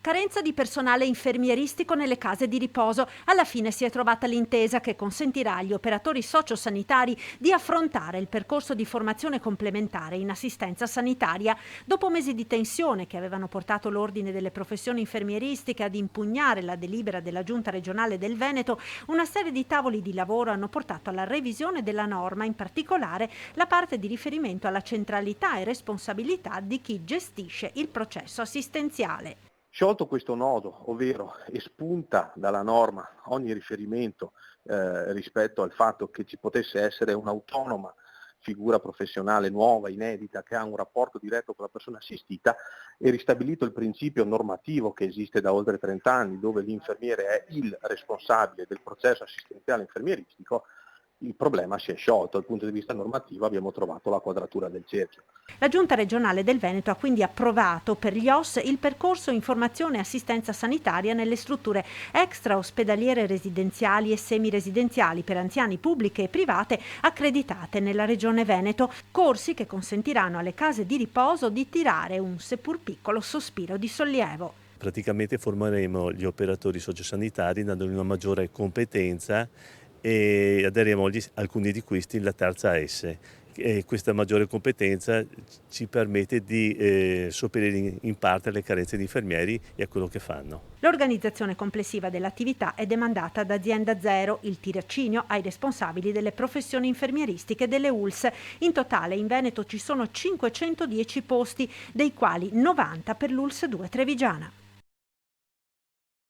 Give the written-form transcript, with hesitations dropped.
Carenza di personale infermieristico nelle case di riposo. Alla fine si è trovata l'intesa che consentirà agli operatori sociosanitari di affrontare il percorso di formazione complementare in assistenza sanitaria. Dopo mesi di tensione che avevano portato l'Ordine delle Professioni Infermieristiche ad impugnare la delibera della Giunta regionale del Veneto, una serie di tavoli di lavoro hanno portato alla revisione della norma, in particolare la parte di riferimento alla centralità e responsabilità di chi gestisce il processo assistenziale. Sciolto questo nodo, ovvero espunta dalla norma ogni riferimento rispetto al fatto che ci potesse essere un'autonoma figura professionale nuova, inedita, che ha un rapporto diretto con la persona assistita, e ristabilito il principio normativo che esiste da oltre 30 anni, dove l'infermiere è il responsabile del processo assistenziale infermieristico, il problema si è sciolto. Dal punto di vista normativo abbiamo trovato la quadratura del cerchio. La Giunta regionale del Veneto ha quindi approvato per gli OSS il percorso informazione e assistenza sanitaria nelle strutture extraospedaliere residenziali e semiresidenziali per anziani pubbliche e private accreditate nella regione Veneto, corsi che consentiranno alle case di riposo di tirare un seppur piccolo sospiro di sollievo. Praticamente formeremo gli operatori sociosanitari dandogli una maggiore competenza e aderiamo alcuni di questi la terza S. E questa maggiore competenza ci permette di sopperire in parte alle carenze di infermieri e a quello che fanno. L'organizzazione complessiva dell'attività è demandata ad Azienda Zero, il tirocinio ai responsabili delle professioni infermieristiche delle ULSS. In totale in Veneto ci sono 510 posti, dei quali 90 per l'ULSS 2 Trevigiana.